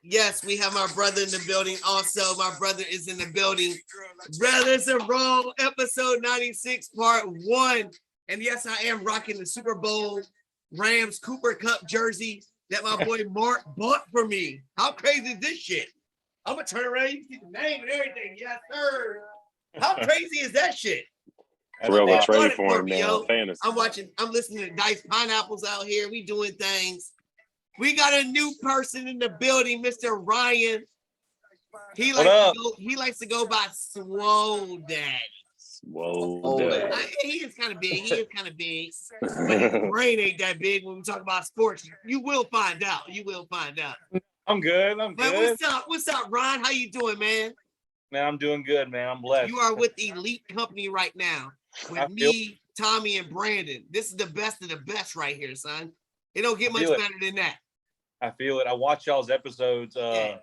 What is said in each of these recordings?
Yes, we have our brother in the building. Also, my brother is in the building. Rellism Raw, episode 96, part 1. And yes, I am rocking the Super Bowl Rams Cooper Cup jersey that my boy Mark bought for me. How crazy is this shit? I'm going to turn around. You see the name and everything. Yes, sir. How crazy is that shit? Real They trade bought it for him me, now. yo. I'm listening to Dice Pineapples out here. We doing things. We got a new person in the building, Mr. Ryan. He likes to go by Swole Daddy. Swole Daddy. He is kind of big. But his brain ain't that big when we talk about sports. You will find out. I'm good. But what's up, Ryan? How you doing, man? Man, I'm doing good, man. I'm blessed. You are with Elite Company right now with me, Tommy, and Brandon. This is the best of the best right here, son. It don't get much better than that. I feel it. I watched y'all's episodes the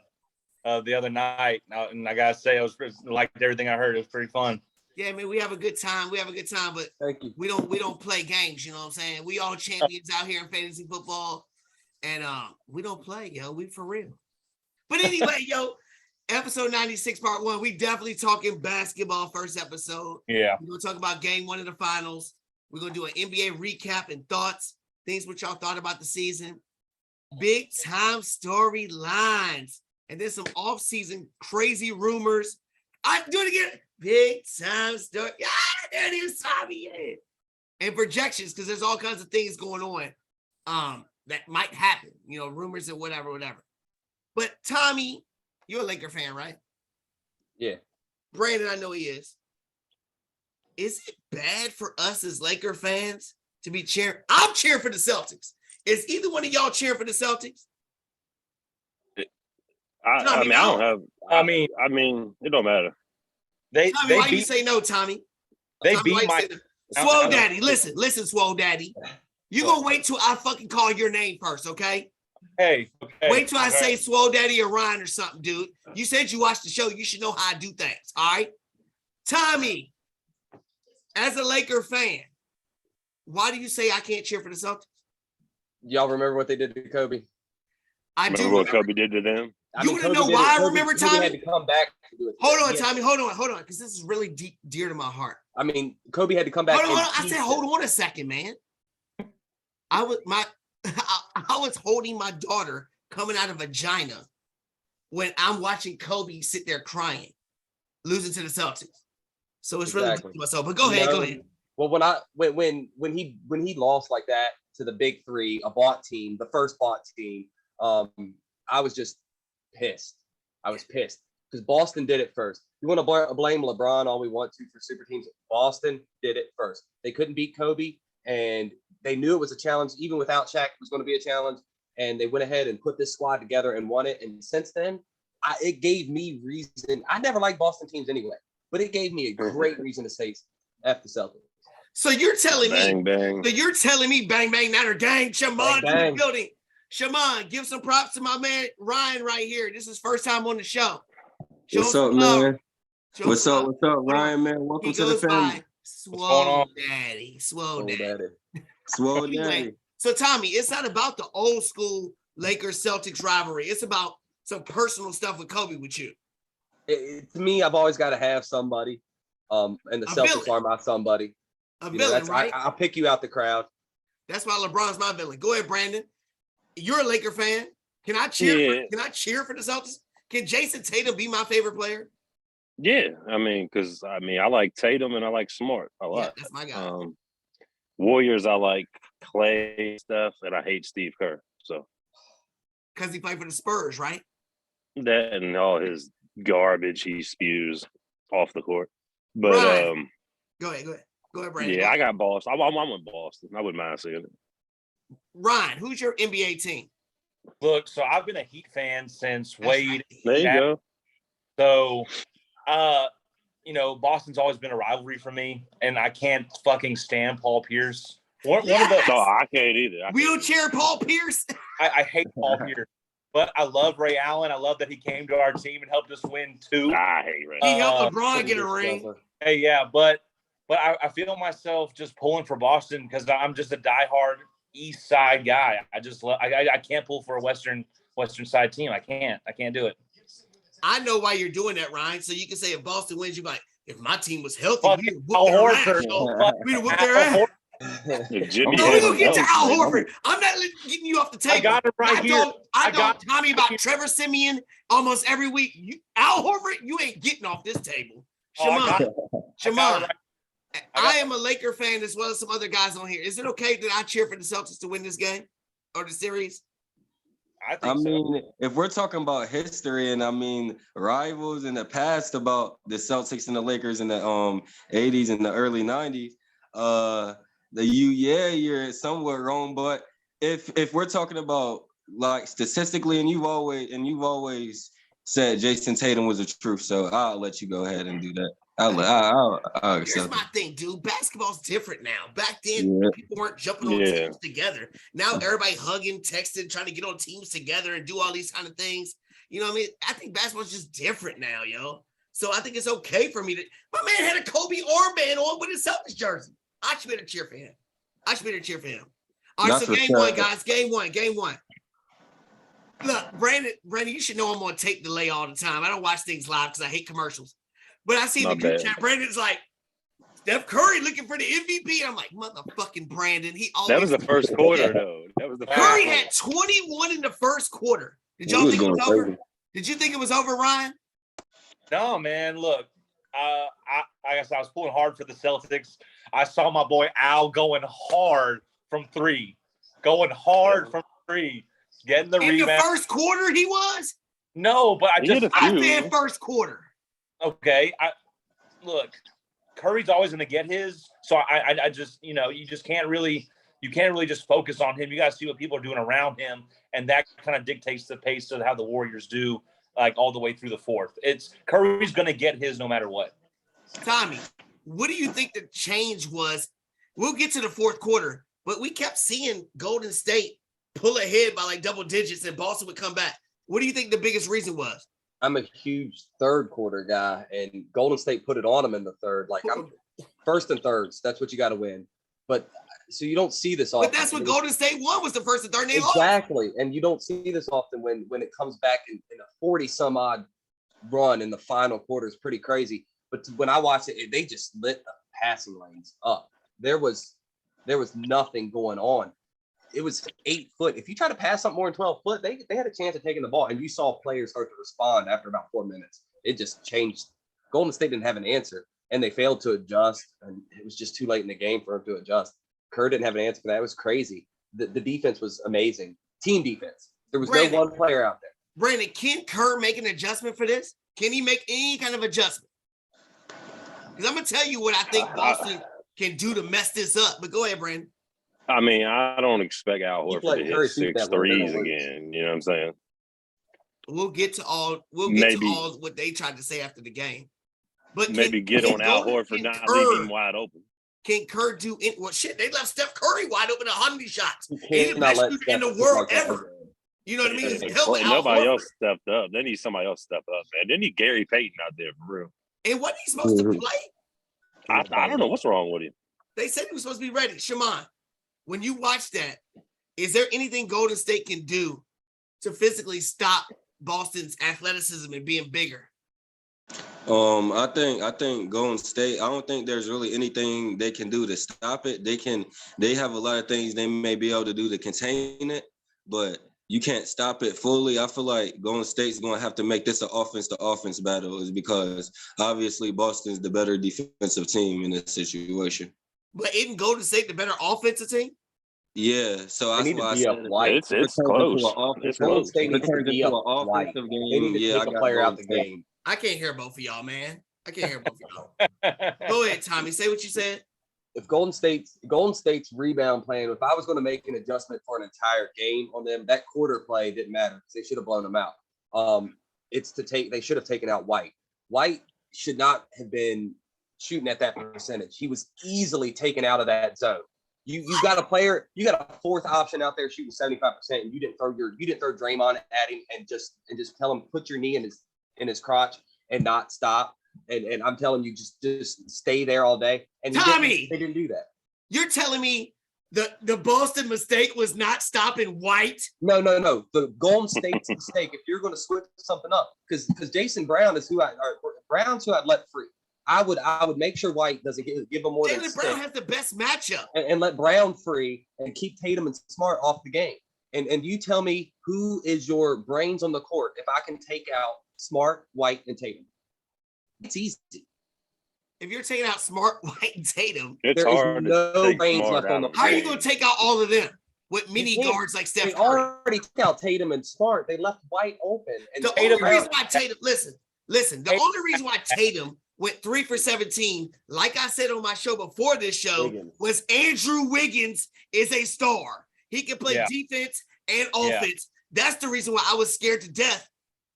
other night, and I gotta say, I liked everything I heard. It was pretty fun. Yeah, man, we have a good time. But thank you. We don't play games. You know what I'm saying? We all champions out here in fantasy football, and we don't play, yo. We for real. But anyway, yo, episode 96, part 1. We definitely talking basketball. First episode. Yeah, we're gonna talk about game 1 of the finals. We're gonna do an NBA recap and thoughts, things what y'all thought about the season. Big time storylines, and then some off-season crazy rumors. I do it again. Big time story. Yeah, there it is, Tommy. Yeah. And projections, because there's all kinds of things going on that might happen. You know, rumors and whatever. But Tommy, you're a Laker fan, right? Yeah. Brandon, I know he is. Is it bad for us as Laker fans to be cheering? I'm cheering for the Celtics. Is either one of y'all cheering for the Celtics? I mean, it don't matter. Tommy, why you say no, Tommy? They Tommy, beat my Swole Daddy. Listen, Swole Daddy. You gonna wait till I fucking call your name first, okay? Hey. Wait till I say Swole Daddy or Ryan or something, dude. You said you watched the show. You should know how I do things, all right? Tommy, as a Laker fan, why do you say I can't cheer for the Celtics? Y'all remember what they did to Kobe? I do. Remember what Kobe did to them? You want to know why I remember, Tommy? Kobe had to come back to do it. Hold on, Tommy. Hold on, because this is really dear to my heart. I mean, Kobe had to come back. Hold on. I said, hold on a second, man. I was holding my daughter coming out of vagina when I'm watching Kobe sit there crying, losing to the Celtics. So it's really dear to myself. But go ahead. Well, when he lost like that to the big three, a bought team, the first bought team, I was just pissed. I was pissed because Boston did it first. You want to blame LeBron all we want to for super teams. Boston did it first. They couldn't beat Kobe, and they knew it was a challenge. Even without Shaq, it was going to be a challenge. And they went ahead and put this squad together and won it. And since then, it gave me reason. I never liked Boston teams anyway, but it gave me a great reason to say F the Celtics. So you're telling bang. So you're telling me bang, bang, natter gang, Shammond in the building. Shammond, give some props to my man Ryan right here. This is first time on the show. What's up, man? What's up, Ryan, man? Welcome to the family. Swole Daddy. Anyway, so Tommy, it's not about the old school Lakers Celtics rivalry. It's about some personal stuff with Kobe with you. To me, I've always got to have somebody, and the Celtics are my somebody. A villain, right? I'll pick you out the crowd. That's why LeBron's my villain. Go ahead, Brandon. You're a Laker fan. Can I cheer? Can I cheer for the Celtics? Can Jason Tatum be my favorite player? Yeah, I like Tatum and I like Smart a lot. Yeah, that's my guy. Warriors, I like Clay stuff, and I hate Steve Kerr. So because he played for the Spurs, right? That and all his garbage he spews off the court. But go ahead, Brandon. Yeah, I got Boston. I'm with Boston. I wouldn't mind seeing it. Ryan, who's your NBA team? Look, so I've been a Heat fan since Wade. There you go. So, Boston's always been a rivalry for me, and I can't fucking stand Paul Pierce. One of the I can't either. Wheelchair Paul Pierce. I hate Paul Pierce, but I love Ray Allen. I love that he came to our team and helped us win 2. I hate Ray. He helped LeBron get a ring. Hey, yeah, but I feel myself just pulling for Boston because I'm just a diehard East Side guy. I just love. I can't pull for a Western Western Side team. I can't do it. I know why you're doing that, Ryan. So you can say if Boston wins, you're like, if my team was healthy, Fuck we'd Al whoop their Horford. ass. yo. Fuck We'd whoop Al their ass. Horford. If Jimmy No, we're gonna get to Butler- Al Horford. I'm not getting you off the table. I got him right here. I I told got Tommy about Trevor Simeon almost every week. Al Horford, you ain't getting off this table. Oh, I got Shimon, it right. I am a Laker fan as well as some other guys on here. Is it okay that I cheer for the Celtics to win this game or the series? I mean, if we're talking about history and I mean rivals in the past about the Celtics and the Lakers in the 80s and the early 90s, you're somewhat wrong. But if we're talking about like statistically, and you've always said Jason Tatum was the truth, so I'll let you go ahead and do that. I'll Here's accept my it. thing, dude. Basketball's different now. Back then, people weren't jumping on teams together. Now everybody hugging, texting, trying to get on teams together and do all these kind of things. You know what I mean? I think basketball's just different now, yo. So I think it's okay for me to. My man had a Kobe armband on with his Celtics jersey. I should be able to cheer for him. All right, That's so game sure. one, guys. Game one. Look, Brandon, you should know I'm on tape delay all the time. I don't watch things live because I hate commercials. But I see the group chat. Brandon's like, Steph Curry looking for the MVP. And I'm like, motherfucking Brandon. That was the first quarter, though. That was the Curry had 21 in the first quarter. Did y'all think it was over? Did you think it was over, Ryan? No, man. Look, I guess I was pulling hard for the Celtics. I saw my boy Al going hard from three. Getting the rebound. In the first quarter, he was? No, but I said first quarter. Okay. Look, Curry's always going to get his. So I just, you can't really just focus on him. You got to see what people are doing around him. And that kind of dictates the pace of how the Warriors do, like all the way through the fourth. Curry's going to get his no matter what. Tommy, what do you think the change was? We'll get to the fourth quarter, but we kept seeing Golden State pull ahead by like double digits and Boston would come back. What do you think the biggest reason was? I'm a huge third quarter guy, and Golden State put it on them in the third. Like, I'm first and thirds. That's what you got to win. But so you don't see this often. But that's what Golden State won, was the first and third. Exactly. And you don't see this often when it comes back in a 40-some-odd run in the final quarter. Is pretty crazy. But when I watched it, they just lit the passing lanes up. There was nothing going on. It was 8 foot. If you try to pass something more than 12 foot, they had a chance of taking the ball. And you saw players start to respond after about 4 minutes. It just changed. Golden State didn't have an answer, and they failed to adjust. And it was just too late in the game for them to adjust. Kerr didn't have an answer for that. It was crazy. The defense was amazing. Team defense. There was no one player out there. Brandon, can Kerr make an adjustment for this? Can he make any kind of adjustment? Because I'm going to tell you what I think Boston can do to mess this up. But go ahead, Brandon. I mean, I don't expect Al Horford to hit 6 threes again. You know what I'm saying? We'll get to all what they tried to say after the game. But maybe get on Al Horford, not leave him wide open. Can Kerr do it? Well, shit, they left Steph Curry wide open 100 shots. He's the best shooter in the world ever. You know what I mean? Nobody else stepped up. They need somebody else to step up, man. They need Gary Payton out there for real. And wasn't he supposed to play? I don't know what's wrong with him. They said he was supposed to be ready. Shimon, when you watch that, is there anything Golden State can do to physically stop Boston's athleticism and being bigger? I think Golden State, I don't think there's really anything they can do to stop it. They have a lot of things they may be able to do to contain it, but you can't stop it fully. I feel like Golden State's going to have to make this an offense-to-offense battle, is because obviously Boston's the better defensive team in this situation. But isn't Golden State the better offensive team? Yeah, so they need to be up white. It's close. Golden State needs to be up white. They need to take a player out the game. I can't hear both of y'all, man. I can't hear both of y'all. Go ahead, Tommy. Say what you said. If Golden State's rebound plan, if I was going to make an adjustment for an entire game on them, that quarter play didn't matter because they should have blown them out. They should have taken out White. White should not have been shooting at that percentage. He was easily taken out of that zone. You got a player, you got a fourth option out there shooting 75%, and you didn't throw Draymond at him and just tell him put your knee in his crotch and not stop. And I'm telling you, just stay there all day. And Tommy, they didn't do that. You're telling me The Boston mistake was not stopping White. No. The Golden State's mistake, if you're going to switch something up, because Jason Brown is Brown's who I'd let free. I would make sure White doesn't give him more than Jaylen Brown has the best matchup. and let Brown free and keep Tatum and Smart off the game. And you tell me who is your brains on the court if I can take out Smart, White, and Tatum. It's easy. If you're taking out Smart, White, and Tatum, It's There is hard no to take brains Smart left on out the how are you of going to take out all of them with mini can't. guards like Steph They Curry? already took out Tatum and Smart. They left White open. And The Tatum only reason why Tatum, listen, the only reason why Tatum went 3 for 17, like I said on my show before this show, Wiggins. was Andrew Wiggins is a star. He can play Yeah. defense and Yeah. offense. That's the reason why I was scared to death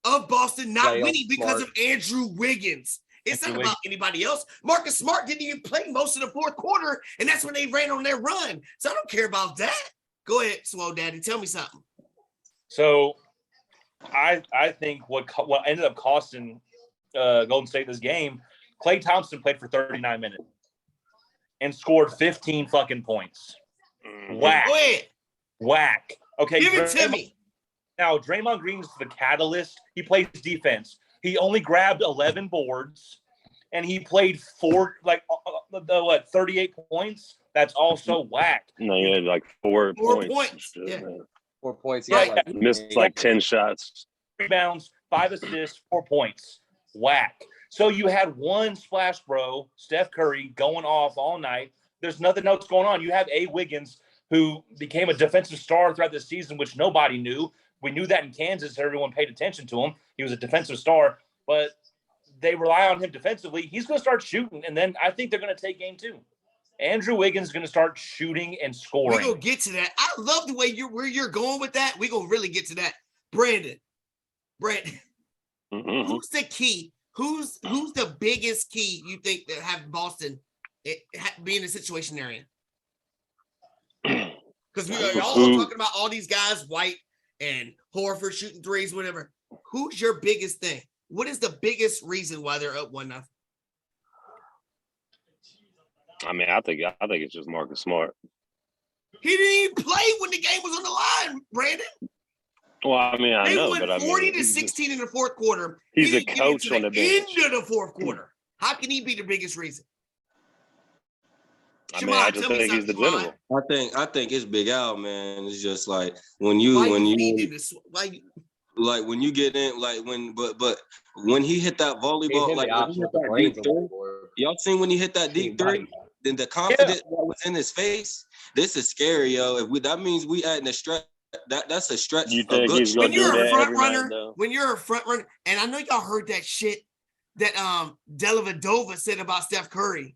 of Boston not Playoff winning because Smart. of Andrew Wiggins. It's Andrew not about anybody else. Marcus Smart didn't even play most of the fourth quarter, and that's when they ran on their run. So I don't care about that. Go ahead, Swole Daddy. Tell me something. So I think what ended up costing Golden State this game, Klay Thompson played for 39 minutes and scored 15 fucking points. Mhm. Whack. Go ahead. Whack. Okay. Give it to me. Now, Draymond Green's the catalyst. He plays defense. He only grabbed 11 boards, and he played 38 points. That's also whack. No, you had like 4 4 points. points, Shit, yeah. man. 4 points. Right. Yeah, Missed like 10 shots. Rebounds, 5 assists, 4 points. Whack. So you had one splash bro, Steph Curry, going off all night. There's nothing else going on. You have A. Wiggins, who became a defensive star throughout the season, which nobody knew. We knew that in Kansas. Everyone paid attention to him. He was a defensive star, but they rely on him defensively. He's going to start shooting, and then I think they're going to take game 2. Andrew Wiggins is going to start shooting and We're scoring. gonna get to that. I love the way where you're going with that. We're gonna really get to that. Brandon, Mhm. who's the key? Who's the biggest key you think that have Boston be in the situation they're in? Because we are all talking about all these guys, White and Horford shooting threes, whatever. Who's your biggest thing? What is the biggest reason why they're up 1-0? I mean, I think it's just Marcus Smart. He didn't even play when the game was on the line, Brandon. Well, I mean, I They know, went but I 40 mean, to 16 in the fourth quarter. he's He a didn't get coach into on the bench. End of the fourth quarter. How can he be the biggest reason? I mean, I just Shimon, tell me think he's the something, general. I think it's Big Al, man. It's just like when Why you feeding this? Why? like when you get in, like but when he hit that volleyball, like when he hit that deep three, y'all seen when he hit that deep three, then the confidence that was in his face. This is scary, yo. That means we adding a stretch. That's a stretch. You think he's When gonna do you're a that front every night, runner, though? and I know y'all heard that shit that Dellavedova said about Steph Curry.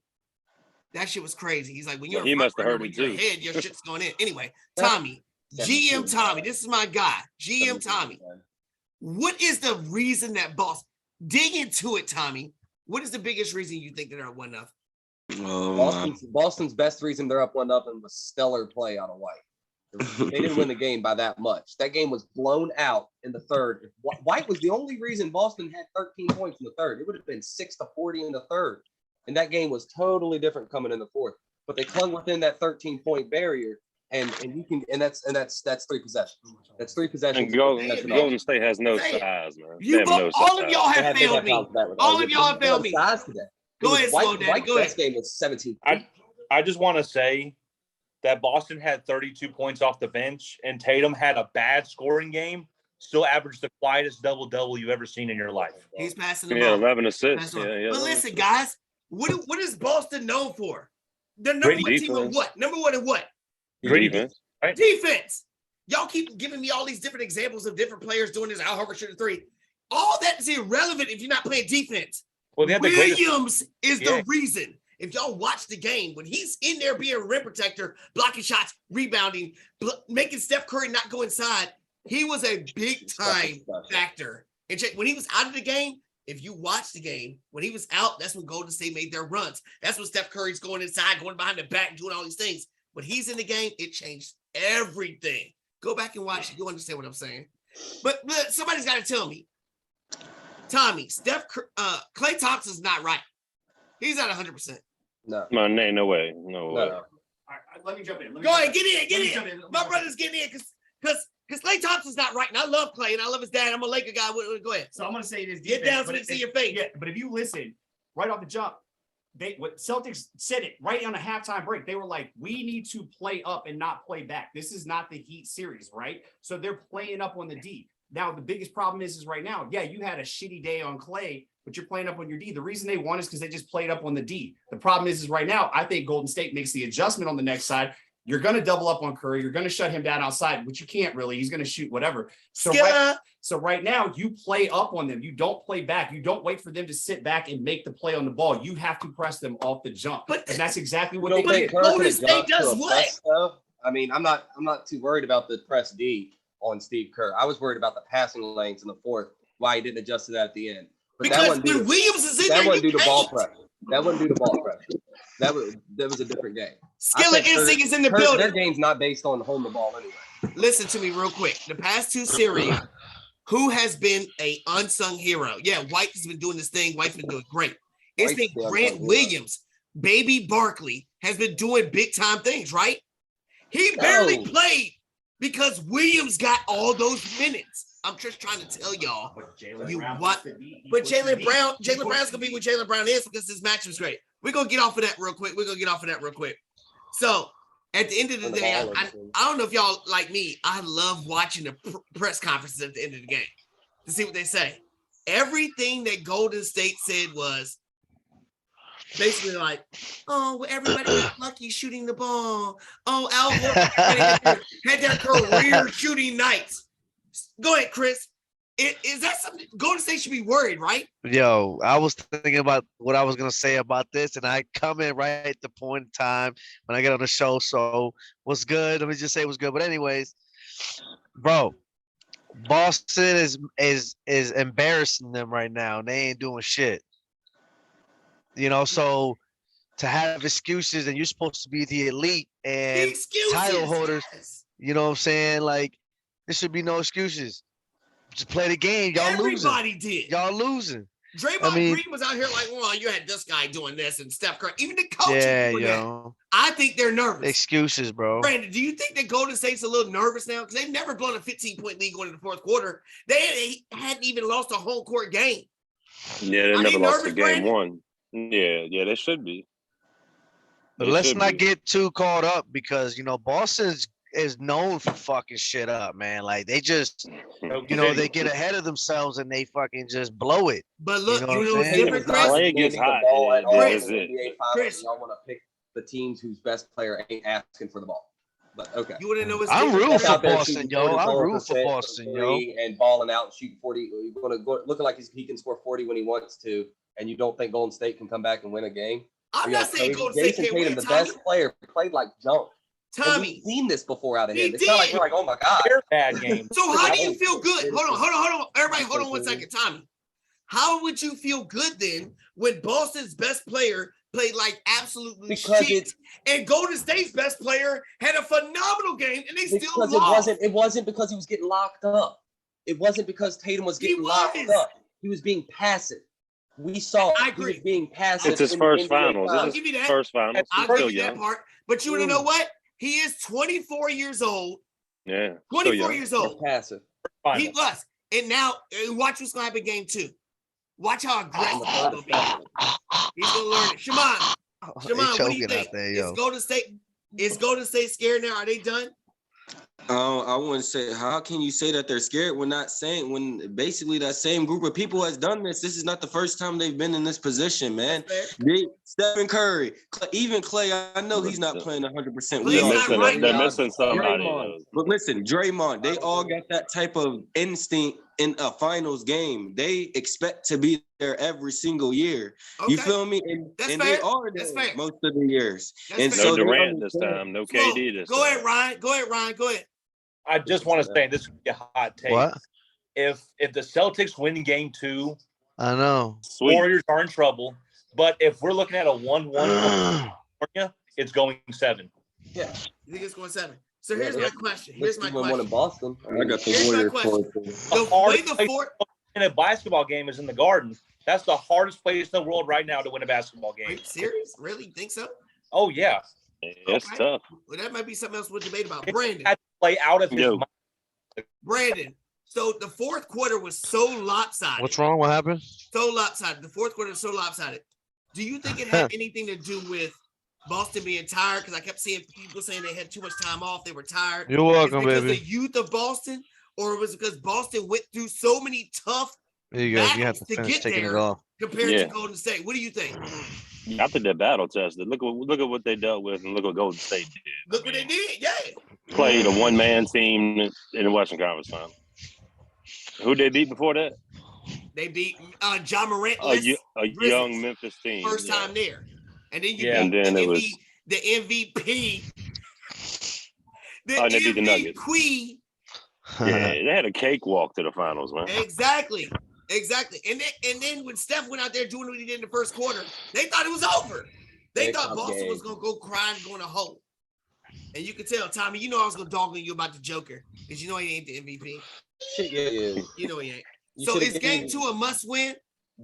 That shit was crazy. He's like, when you're He a front must have runner heard with it your too. head, your shit's going in. Anyway, Tommy, GM Tommy, this is my guy. GM Tommy. What is the reason that dig into it, Tommy? What is the biggest reason you think that they're at 1-0? Boston's best reason they're up 1-0 was stellar play out of White. They didn't win the game by that much. That game was blown out in the third. White was the only reason Boston had 13 points in the third. It would have been 6-40 in the third. And that game was totally different coming in the fourth. But they clung within that 13-point barrier. And that's 3 possessions. That's 3 possessions. And Golden State has no size, man. All of y'all have failed me. All of y'all have failed me. Go ahead, Slow Daddy. Go ahead. Best game was 17. I just want to say that Boston had 32 points off the bench, and Tatum had a bad scoring game, still averaged the quietest double-double you've ever seen in your life. He's passing the Yeah, ball. 11 assists. But Yeah. listen, guys, what is Boston known for? The number Great one team of defense. what? Number one in what? Defense. Right? Defense. Y'all keep giving me all these different examples of different players doing this. Al Horford shooting 3. All that is irrelevant if you're not playing defense. Well, they had the greatest. Williams is the reason. If y'all watch the game, when he's in there being a rim protector, blocking shots, rebounding, making Steph Curry not go inside, he was a big time factor. And check, when he was out of the game, if you watch the game, when he was out, that's when Golden State made their runs. That's when Steph Curry's going inside, going behind the back, doing all these things. When he's in the game, it changed everything. Go back and watch it. You'll understand what I'm saying. But somebody's got to tell me, Tommy, Klay Thompson's not right. He's not 100%. No. Man, ain't no way. No way. right, let me jump in. Go ahead, get Let me in. jump in. My brother's getting in because Klay Thompson's not right, and I love Klay, and I love his dad. I'm a Laker guy. Go ahead. So I'm going to say this. Get down so we can see your face. Yeah, but if you listen right off the jump, what Celtics said it right on a halftime break. They were like, we need to play up and not play back. This is not the Heat series, right? So they're playing up on the D. Now, the biggest problem is right now, yeah, you had a shitty day on Klay, but you're playing up on your D. The reason they won is because they just played up on the D. The problem is right now, I think Golden State makes the adjustment on the next side. You're going to double up on Curry. You're going to shut him down outside, which you can't really. He's going to shoot whatever. So right now, you play up on them. You don't play back. You don't wait for them to sit back and make the play on the ball. You have to press them off the jump. And that's exactly what they did. Golden State does what? I mean, I'm not too worried about the press D on Steve Kerr. I was worried about the passing lanes in the fourth, why he didn't adjust to that at the end. But because when Williams is in there, that wouldn't do the ball pressure. That wouldn't do the ball pressure. That was a different game. Skill and instinct is in the building. Their game's not based on holding the ball anyway. Listen to me real quick. The past two series, who has been a unsung hero? Yeah, White has been doing this thing. White's been doing great. It's been Grant Williams. Baby Barkley has been doing big time things, right? He barely played because Williams got all those minutes. I'm just trying to tell y'all. But Jaylen Brown's gonna be what Jaylen Brown is because this match was great. We're gonna get off of that real quick. So at the end of the day, I don't know if y'all like me. I love watching the press conferences at the end of the game to see what they say. Everything that Golden State said was basically like, oh, well, everybody got lucky shooting the ball. Oh, Al Horford had their career shooting nights. Go ahead, Chris. Is that something Golden State should be worried, right? Yo, I was thinking about what I was gonna say about this, and I come in right at the point in time when I get on the show. So what's good? Let me just say what's good. But anyways, bro, Boston is embarrassing them right now. They ain't doing shit. You know, so to have excuses and you're supposed to be the elite and title holders, you know what I'm saying? Like, there should be no excuses. Just play the game. Y'all Everybody did. Y'all losing. Draymond Green was out here like, well, you had this guy doing this and Steph Curry. Even the coaches doing that. I think they're nervous. Excuses, bro. Brandon, do you think that Golden State's a little nervous now? Because they've never blown a 15-point lead going into the fourth quarter. They hadn't even lost a home court game. Yeah, they never lost a game one. Yeah, they should be. But let's not get too caught up because, you know, Boston is known for fucking shit up, man. Like, they just, you know, they get ahead of themselves and they fucking just blow it. But look, you know what's different, Chris? Play gets hot. Chris, y'all want to pick the teams whose best player ain't asking for the ball. But okay. You want to know what's I'm rooting for Boston, yo. I'm rooting for Boston, yo. And balling out and shooting 40. You want to go looking like he can score 40 when he wants to, and you don't think Golden State can come back and win a game? I'm not saying Golden State can't win. The best player, played like junk. Tommy, we've seen this before out of him. It's not like we're like, oh my god, they're bad game. So how do you feel good? Hold on. Everybody, hold on 1 second, Tommy. How would you feel good then when Boston's best player played like absolutely shit, and Golden State's best player had a phenomenal game and they still lost? It wasn't because he was getting locked up. It wasn't because Tatum was getting locked up. He was being passive. We saw I agree. He was being passive. It's his first finals. I'll give you that. First finals. I'll give you that part. But you want to know what? He is 24 years old. Yeah. 24 years old. Passive. He was. And now, watch what's going to happen in game 2. Watch how aggressive he's going to be. He's going to learn it. Shammond, what do you think? Is Golden State scared now? Are they done? I wouldn't say. How can you say that they're scared when basically that same group of people has done this? This is not the first time they've been in this position, man. Stephen Curry, even Klay. I know he's not playing 100%. They're missing somebody. But listen, Draymond, they all got that type of instinct in a finals game. They expect to be there every single year. Okay. You feel me? And they are there most of the years. No Durant this time. No KD this time. Go ahead, Ryan. Go ahead. I just want to say this would be a hot take. What? If the Celtics win game 2, I know. Warriors are in trouble. But if we're looking at a 1-1 California, it's going 7. Yeah. You think it's going 7? So here's my question. One in Boston. I got the Warriors. The way in a basketball game is in the Garden. That's the hardest place in the world right now to win a basketball game. Are you serious? Really? You think so? Oh, yeah. It's Okay. tough. Well, that might be something else we'll debate about. Brandon. Had to play out of his Yo. mind. Brandon. So the fourth quarter was so lopsided. What's wrong? What happened? So lopsided. The fourth quarter was so lopsided. Do you think it had anything to do with Boston being tired? Because I kept seeing people saying they had too much time off. They were tired. You're welcome, Is it because baby. the youth of Boston, or was it because Boston went through so many tough There you go. You have battles to to finish get taking it there off. compared Yeah. to Golden State? What do you think? I think they're battle tested. Look at what they dealt with, and look what Golden State did. Look what they did. Yeah. Played a one-man team in the Western Conference Final. Who they beat before that? They beat John Morant A Grizzlies. young Memphis team. First yeah. time there. And then you Yeah. beat And then the, it was- the MVP. The Oh, and they beat the Nuggets. MVP. Yeah, they had a cakewalk to the finals, man. Exactly. And then when Steph went out there doing what he did in the first quarter, they thought it was over. They Big thought up Boston game. was gonna go crying, going to hole. And you could tell, Tommy, you know I was gonna dog on you about the Joker, because you know he ain't the MVP. Shit, yeah. You know he ain't. You So should've is given- game 2 a must win?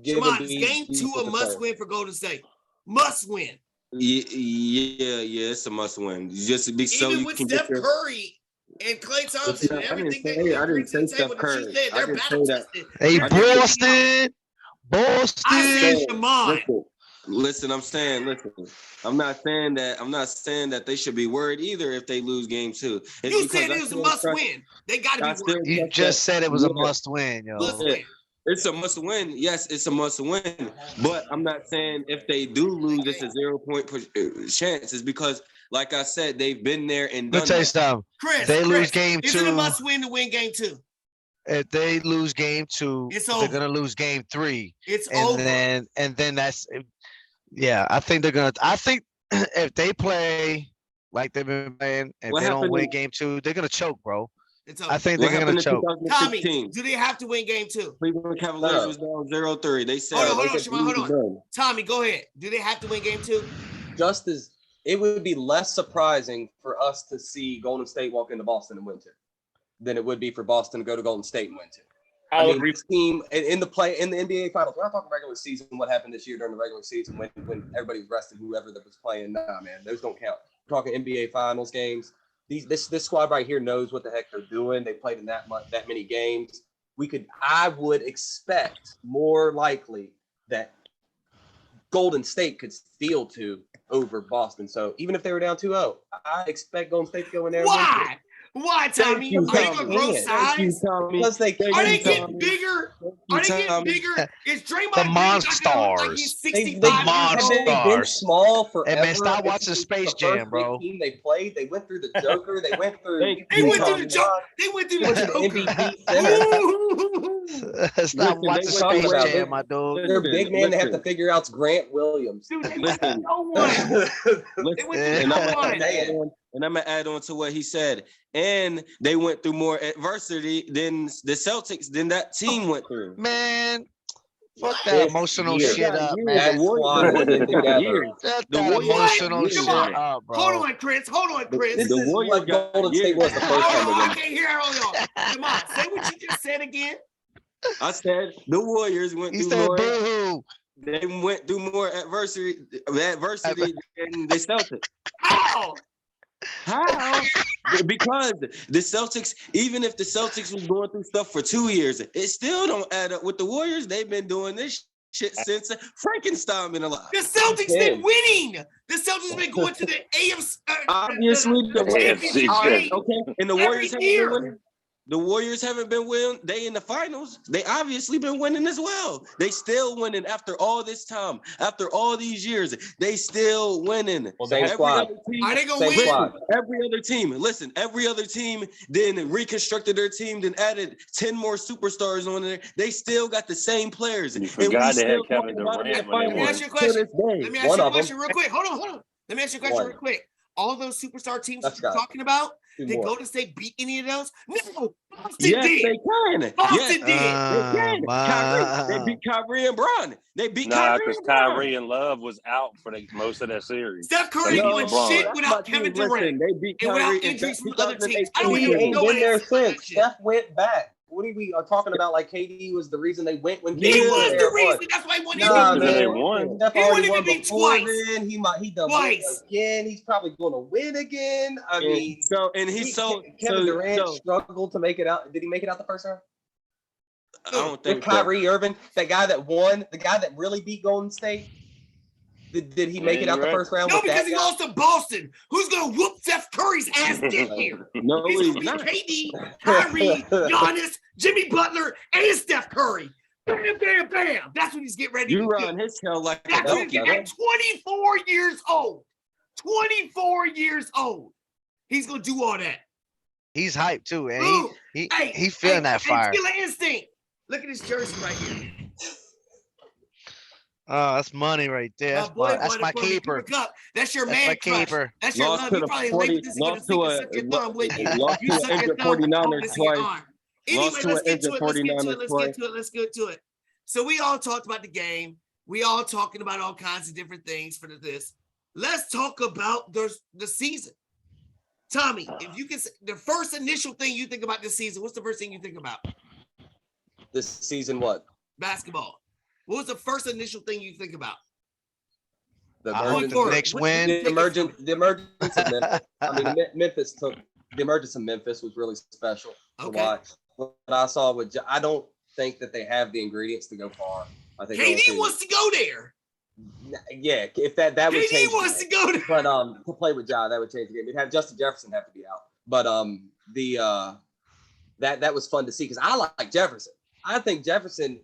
given Come on, is these game 2 a defensive must players. win for Golden State? Must win. Yeah, it's a must win. Just be so Even you with can Steph get your. Curry and Klay Thompson and I didn't everything say- I didn't say bring to the Steph table that Curry. you said, I they're didn't battle say that. tested. Hey, They're gonna Boston. Boston. I said Shammond. Listen, I'm not saying that they should be worried either if they lose game 2. It's You because said I it was a still must trust- win. They got I to be still worried. You trust just that- said it was a yeah. must win, yo. Must Yeah. win. It's a must win. Yes, it's a must win. But I'm not saying if they do lose, it's a 0-point chance. It's because, like I said, they've been there and Let me done tell you that. something. Chris, They lose Chris, game is it a 2. must win to win game 2? If they lose game 2, It's they're over. gonna lose game 3. It's And over. then that's I think they're gonna I think if they play like they've been playing, if What they don't happened win in- game 2, they're gonna choke, bro. It's over. I think What they're happened gonna in choke. Tommy, 2016? do they have to win game 2? Cleveland Cavaliers was down 0-3. They said, Hold on, they said Shimon, hold we on. was done. Tommy, go ahead. Do they have to win game 2? Just as it would be less surprising for us to see Golden State walk into Boston and win 2 than it would be for Boston to go to Golden State and win 2. I'll I mean, agree. this team in the NBA Finals. We're not talking regular season. What happened this year during the regular season when everybody was rested, whoever that was playing? Nah, man, those don't count. We're talking NBA Finals games. This squad right here knows what the heck they're doing. They played in that many games. I would expect more likely that Golden State could steal 2 over Boston. So even if they were down 2-0, I expect Golden State to go in there. And win 2. Why? Why, Tommy? you, Are they Tommy. gonna grow Thank you, size? Tommy. Because they Are they you, getting Tommy. bigger? Thank Are you, they getting Tommy. bigger? Is Draymond The Green not gonna look like he's Monstars. 65 The years old? They've been Monstars. small forever. Hey, man, stop This watching is Space the first Jam, big bro. Team they played. They went through the Joker. They went through. Thank They you, went through Tommy. the joke. They went through Went the to the Joker. MVP center. Ooh. Stop Listen, watching they talking Space about Jam, it. my dude. Their big man they have to Listen. figure out's Grant Williams. Dude, they went Listen. through no one. They went through And no I'm one. gonna add on to what he said. And they went through more adversity than the Celtics than that team went through. Man, fuck that This emotional year. shit up, That man. squad was in together. Shut The that Warriors- emotional What? shit Come on. up, bro. Hold on, Chris. Hold on, Chris. This The is Warriors what got Golden State was the first time Hold they on, won. I can't hear all y'all. Come on, say what you just said again. I said the Warriors went He through said, more. boo-hoo. They went through more adversity than the Celtics. How? How? Because the Celtics, even if the Celtics was going through stuff for 2 years, it still don't add up with the Warriors. They've been doing this shit since Frankenstein been alive. The Celtics been winning. The Celtics been going to the AFC. Obviously, the championship AFC. game. Okay, and the Every Warriors haven't year. been winning. The Warriors haven't been winning. They in the finals. They obviously been winning as well. They still winning after all this time. After all these years, they still winning. Well, Same they squad. other team, Are they gonna Same win? squad. every other team then reconstructed their team, then added 10 more superstars on there. They still got the same players. You And forgot we they still had Kevin talking about it in the Durant when they Let me finals ask you a to question. this day. Let me ask One you a of them. question real quick. Hold on. Let me ask you a question One. real quick. All those superstar teams that Let's you're go. talking about, 2 did more. Golden State beat any of those? No, Boston Yes, did. they can. Boston Yes, did. they can. Kyrie, they Man. beat Kyrie and Bron. They beat Nah, Kyrie because and Bron. Kyrie and Love was out for most of that series. Steph Curry No, doing LeBron. shit That's without my Kevin team. Durant Listen, they beat and Kyrie without in injuries from other teams. I don't 2018. even He ain't know been there answer to that since. shit. Steph went back. what are we talking about? Like KD was the reason they went when He KD was there. the reason. That's why he won Nah, MVP. man. They man. won. Steph He already won won MVP before twice. then. He done Twice. again. He's probably going to win again. I mean, Kevin Durant struggled to make it out. Did he make it out the first round? I don't With think Kyrie Irving, that guy that won, the guy that really beat Golden State. Did he make it out the first round? No, with because that he guy? lost to Boston. Who's gonna whoop Steph Curry's ass this year? No, He's he's gonna not. beat KD, Kyrie, Giannis, Jimmy Butler, and Steph Curry. Bam, bam, bam. That's what he's getting ready You to run do. his tail like a That's what he's donkey. getting at 24 years old. 24 years old. He's gonna do all that. He's hyped too, and Ooh, he feeling that fire. Killer instinct. Look at his jersey right here. Oh, that's money right there. My That's boy my, that's won my it for me. keeper. Cup. That's your That's man my crush. keeper. That's your Lost love. to You the probably 40 like this is gonna lost to suck your thumb with you. lost You to suck an your injured thumb. 49ers This is your twice. arm. Anyway, Lost to let's an get to injured it. Let's get to 49ers it. Let's twice. get to it. Let's get to it. So we all talked about the game. We all talking about all kinds of different things for this. Let's talk about the season. Tommy, if you can say the first initial thing you think about this season, what's the first thing you think about? This season, what? Basketball. What was the first initial thing you think about? The I hope emergence, the Knicks win. the emergence of Memphis. I mean, Memphis took the emergence of Memphis was really special to Okay. watch. What I saw with, I don't think that they have the ingredients to go far. I think KD wants to go there. yeah, if that would KD change. wants to go there. But to play with Ja, that would change the game. It'd have Justin Jefferson have to be out. But that was fun to see because I like Jefferson. I think Jefferson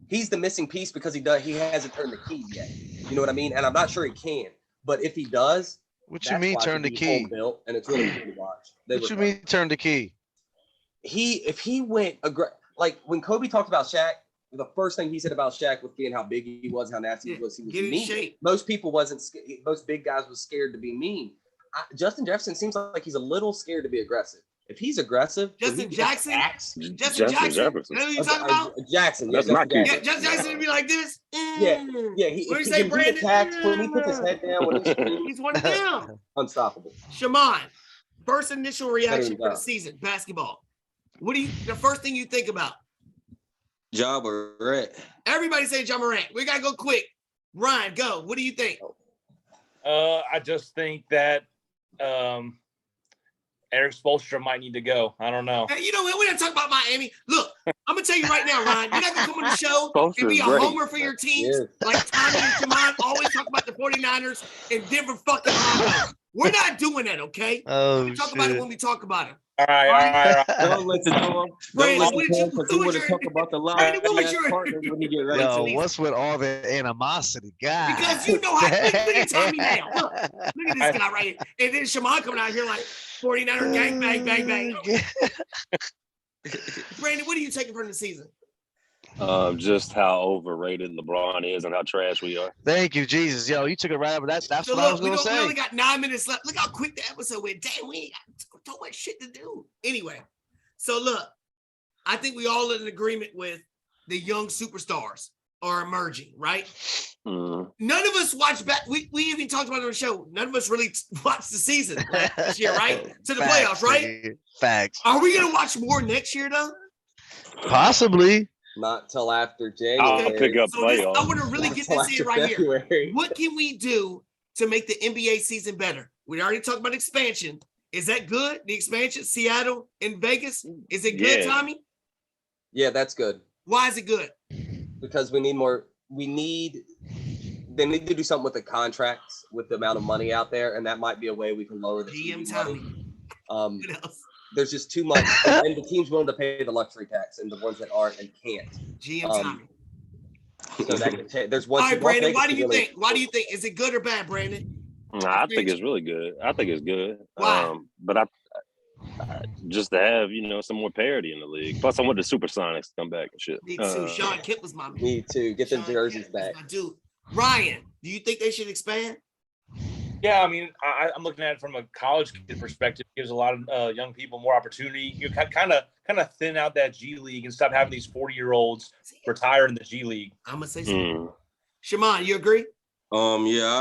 he's the missing piece because he hasn't turned the key yet. You know what I mean? And I'm not sure he can. But if he does, What you mean turn the key? Built, and it's really cool to watch. What you mean turn the key? If he went like when Kobe talked about Shaq, the first thing he said about Shaq was being how big he was, how nasty he was. He was Get in mean. shape. Most people most big guys was scared to be mean. Justin Jefferson seems like he's a little scared to be aggressive. If he's aggressive, Justin Jackson. Justin Justin Jackson. Jefferson. You know what you're talking about? Jackson. That's Justin my key. Yeah, Justin Jackson would be like this. Yeah. What He do you say, Brandon? attacks, when he puts his head down, when He's one of them. unstoppable. Shammond, first initial reaction Better for the than season, basketball. What do you? The first thing you think about? Ja Morant. Everybody say John Morant. We gotta go quick. Ryan, go. What do you think? I just think that Eric Spoelstra might need to go. I don't know. Hey, you know what? We're not talking about Miami. Look, I'm gonna tell you right now, Ryan. You're not gonna come on the show and be a Spoelstra's great. homer for your teams like Tommy and Shammond always talk about the 49ers and Denver fucking Broncos. We're not doing that, okay? Oh We talk about it shit! when we talk about it. All right. Don't listen to him. Brandon, Don't what listen did to you- him because what he was want to your- talk about the Brandon, what was last your- partners when he get ready Yo, to. what's with all the animosity, God? Because you know how look at Tommy now. Look at this guy right here. And then Shammond coming out here like 49er gang bang bang bang. Brandon, what are you taking from the season? Just how overrated LeBron is and how trash we are. Thank you, Jesus. Yo, you took it right up. That's So what I was look, we gonna only say. got 9 minutes left. Look how quick the episode went. Damn, we ain't got so much shit to do. Anyway, so look, I think we all in agreement with the young superstars are emerging, right? Mm. None of us watched back. We even talked about it on the show. None of us really watched the season this year, right? To the Facts, playoffs, right? nigga. Facts. Are we gonna watch more next year though? Possibly. Not till after I'll January. pick up So this, I playoffs. want to really get Till this in after right here. February. What can we do to make the NBA season better? We already talked about expansion. Is that good? The expansion, Seattle and Vegas. Is it good, Yeah. Tommy? Yeah, that's good Why is it good? because we need more. They need to do something with the contracts, with the amount of money out there, and that might be a way we can lower the GM TV Tommy. money. What else? There's just too much, and the team's willing to pay the luxury tax, and the ones that aren't and can't. GM Um, Tommy. So that could change. There's All one. right, Las Brandon. Vegas Why do is you really- think? Why do you think? Is it good or bad, Brandon? Nah, I think it's really good. I think it's good. Why? But I just to have some more parity in the league. Plus, I want the Supersonics to come back and shit. Me too. Sean Kemp was my man. Me too. Get them Sean jerseys Kemp was back. my dude. Ryan, do you think they should expand? Yeah, I mean, I'm looking at it from a college kid perspective. It gives a lot of young people more opportunity. You kind of thin out that G League and stop having these 40-year-olds retire in the G League. I'm gonna say something. Mm. Shammond, you agree? Yeah,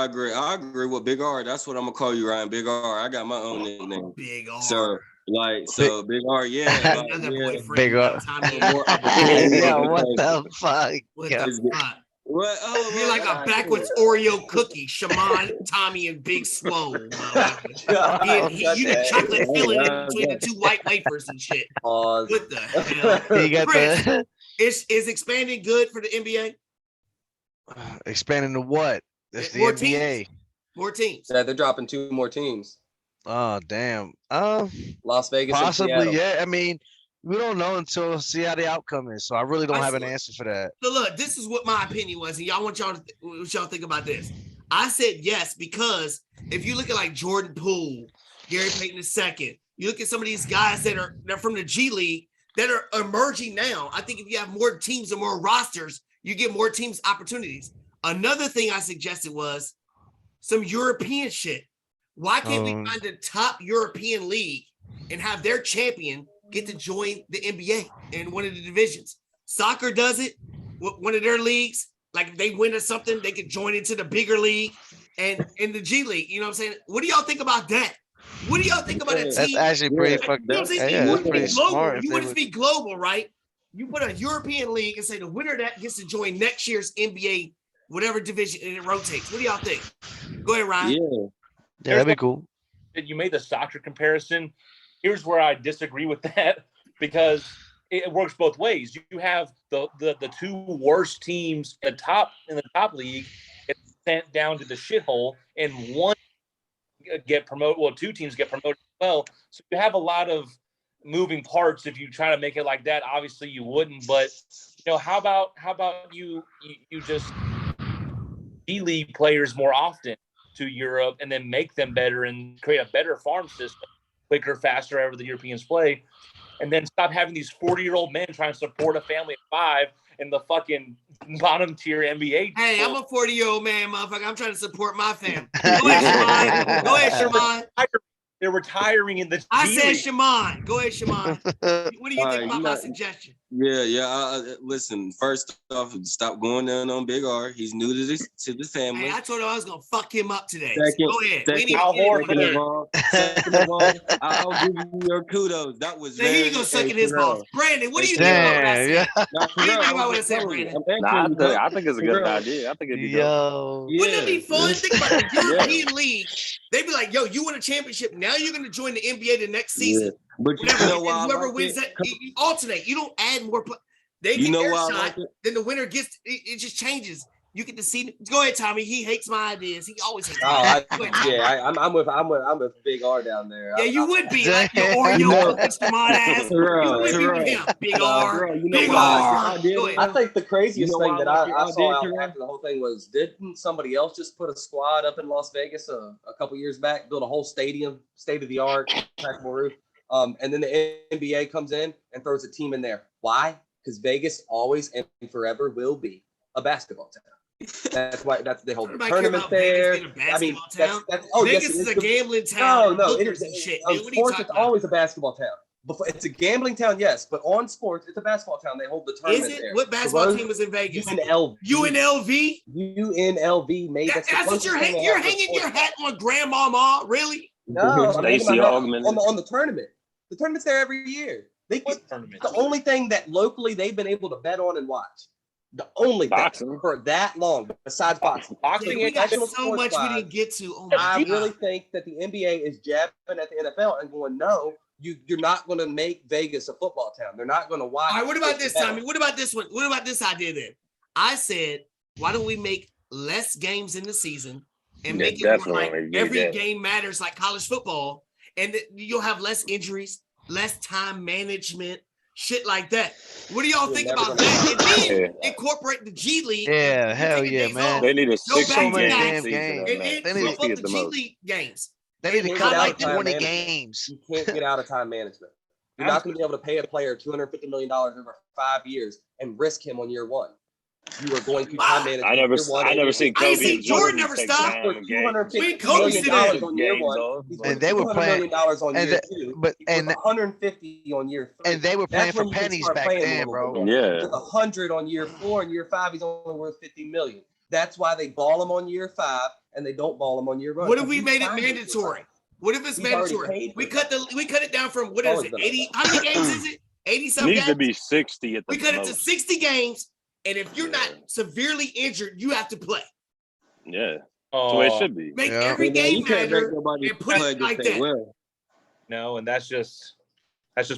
I agree. I agree with Big R. That's what I'm gonna call you, Ryan. Big R. I got my own nickname. Big R. So Like, so Big R, yeah. Like, Another yeah. boyfriend. Big now, up. Tommy. More opportunity. Yeah, what the fuck? What Yeah. the fuck? What? Oh, You're like a backwards Oreo cookie. Shammond, Tommy, and Big Swole. You the chocolate filling in between the two white wafers and shit. Pause. What the hell? You got Chris, the is expanding good for the NBA? expanding to what? That's the More NBA. teams. More teams. Yeah, they're dropping 2 more teams. Oh damn. Las Vegas and Possibly, Seattle. yeah. I mean, we don't know until see how the outcome is. So I really don't have an answer for that. So look, this is what my opinion was, and y'all want y'all to what y'all think about this. I said yes because if you look at like Jordan Poole, Gary Payton II, you look at some of these guys they're from the G League that are emerging now. I think if you have more teams and more rosters, you get more teams opportunities. Another thing I suggested was some European shit. Why can't we find the top European league and have their champion get to join the NBA in one of the divisions? Soccer does it. One of their leagues, like if they win or something, they could join into the bigger league and in the G League. You know what I'm saying? What do y'all think about that? What do y'all think about a That's team? actually pretty You fucking. know what I'm saying? Yeah, You that's want to pretty be global. smart. If You they want it to would, be global, right? You put a European league and say the winner of that gets to join next year's NBA, whatever division, and it rotates. What do y'all think? Go ahead, Ryan. Yeah. yeah, that'd be cool. You made the soccer comparison. Here's where I disagree with that because it works both ways. You have the 2 worst teams in the top league get sent down to the shithole, and one get promoted. Well, 2 teams get promoted as well. So you have a lot of moving parts. If you try to make it like that, obviously you wouldn't. But how about you just D-League players more often to Europe and then make them better and create a better farm system, quicker, faster, however the Europeans play, and then stop having these 40-year-old men trying to support a family of 5 in the fucking bottom tier NBA. Hey, I'm a 40-year-old man, motherfucker. I'm trying to support my family. Go ahead, Shammond. Go ahead, Shammond. They're retiring in the I G said League. Shammond. Go ahead, Shammond. What do you think about my suggestion? Yeah. Listen, first off, stop going down on Big R. He's new to the family. Hey, I told him I was gonna fuck him up today. Second, So go ahead. second, second of all, I'll give you your kudos. That was Now he gonna suck in his balls. Brandon, what do you think about what I said? What do you think about what I said, Brandon? I think it's a good idea. I think it'd be dope. Yo, Wouldn't that be fun? Think about the European League. They'd be like, yo, you won a championship. Now you're going to join the NBA the next season. But whoever wins that, you alternate. You don't add more. They get their shot. Then the winner gets, it just changes. You get to see. Go ahead, Tommy. He hates my ideas. He always hates my ideas. I'm with Big R down there. Yeah, you would be like your Oreo cookies, smart ass. You would be with him. Big R. Big R. I think the craziest thing that I saw after the whole thing was, didn't somebody else just put a squad up in Las Vegas a couple years back, build a whole stadium, state of the art, trackable roof, and then the NBA comes in and throws a team in there. Why? Because Vegas always and forever will be a basketball town. That's why they hold the tournament there. I mean, Vegas is a gambling town. No, it is. On sports, it's always a basketball town. It's a gambling town, yes, but on sports, it's a basketball town. They hold the tournament there. What basketball team was in Vegas? UNLV. UNLV made that's what you're hanging. You're hanging your hat on Grandmama, really? No, Stacey Augmon on the tournament. The tournament's there every year. The only thing that locally they've been able to bet on and watch. The only thing for that long, besides boxing. Boxing and so much we didn't get to. Oh I really think that the NBA is jabbing at the NFL and going, no, you're not going to make Vegas a football town. They're not going to watch. All right, what about this, Tommy? What about this one? What about this idea then? I said, why don't we make less games in the season and make it more like every game matters like college football, and you'll have less injuries, less time management, shit like that. What do y'all think about that? And then incorporate the G League. Yeah, hell yeah, man. They need a 16-game game. They need to flip the G League games. They need to cut like 20 games. You can't get out of time management. You're not going to be able to pay a player $250 million over 5 years and risk him on year one. You are going to time manage. I never seen Kobe. I see Jordan never stopped. $250 million on year one, and they were playing on year two. But and $150 on year three. And they were playing for pennies back then, bro. Yeah, $100 on year 4 and year 5. He's only worth $50 million. That's why they ball him on year 5 and they don't ball him on year 1. What if we made it mandatory? What if it's He's already mandatory? paid We for cut it down from what is Always it? been 80? How many games is it? 80 It something needs to games? be 60 at the We cut it to most. 60 games, and if you're not Yeah. severely injured, you have to play. Yeah, that's the way it should be. Make Yeah. every But now game you can't make matter nobody and put play it against like their that. will. No, and that's just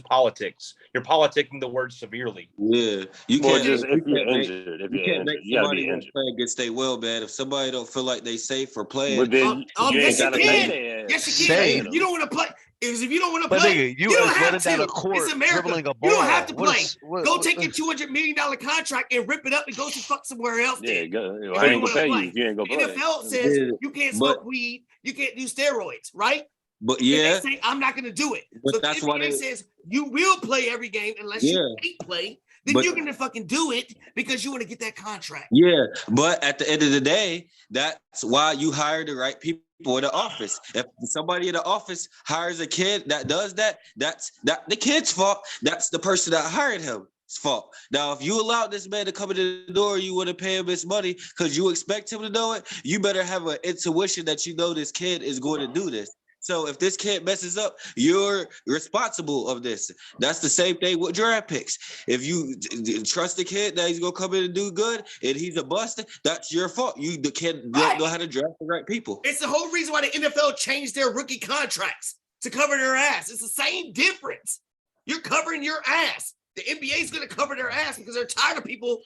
politics. You're politicking the word severely. Yeah, you Well, can't. just you if you're can't make, injured, you can't make you gotta somebody be want to injured. play against their will, man. If somebody don't feel like they safe for playing, But then you yes, ain't you gotta can. pay their ass. Yes, you Say can. it. You don't want to play. If you don't want to But play, nigga, you you don't is have running down to. the court, It's America. dribbling a You don't have ball. to play. Go take your $200 million contract and rip it up and go to fuck somewhere else. Yeah, Then. go. If I you ain't wanna gonna pay play. you if you ain't gonna play. NFL says Yeah, you can't but- smoke weed, you can't do steroids, right? but And yeah, they say I'm not going to do it. But So if that's the why NBA they- says you will play every game unless you can't play. Then But- you're going to fucking do it because you want to get that contract. yeah. But at the end of the day, that's why you hire the right people in the office. If somebody in the office hires a kid that does that, that's not the kid's fault. That's the person that hired him. Fault. Now, if you allowed this man to come into the door, you want to pay him his money because you expect him to know it. You better have an intuition that you know this kid is going to do this. So if this kid messes up, you're responsible of this. That's the same thing with draft picks. If you trust the kid that he's gonna come in and do good, and he's a bust, that's your fault. You the kid don't know how to draft the right people. It's the whole reason why the NFL changed their rookie contracts to cover their ass. It's the same difference. You're covering your ass. The NBA is going to cover their ass because they're tired of people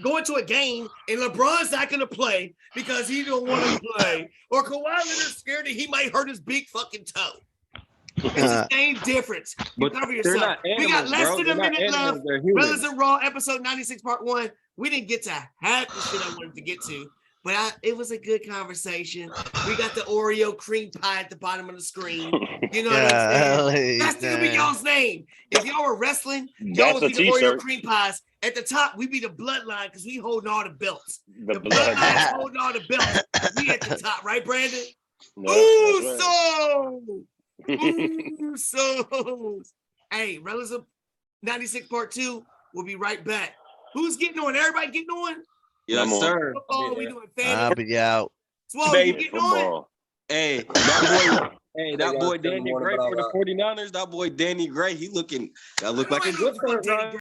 going to a game and LeBron's not going to play because he don't want to play, or Kawhi Leonard's scared that he might hurt his big fucking toe. It's the same difference. You But cover they're yourself. not We got animals, less bro. than They're a not minute animals, left. they're humans. Rellism Raw, episode 96, part 1. We didn't get to half the shit I wanted to get to, but it was a good conversation. We got the Oreo cream pie at the bottom of the screen. You know what I'm saying? That's gonna be y'all's name. If y'all were wrestling, y'all That's would a be the Oreo t-shirt. cream pies. At the top, we be the bloodline because we holding all the belts. The The blood. bloodline's holding all the belts. We at the top, right, Brandon? No, Ooh, that's right. Ooh, so. Hey, Rellism 96 part 2. We'll be right back. Who's getting on? Everybody getting on? Yes, Come on. sir. Football, we doing I'll fantasy. be out. Swole, you Baby, getting on? Football. Hey, that boy. Hey, that Hey, boy guys, good Danny morning, Gray but for the I'm 49ers. That boy Danny Gray, he look like a good Nobody front fuck Danny runner.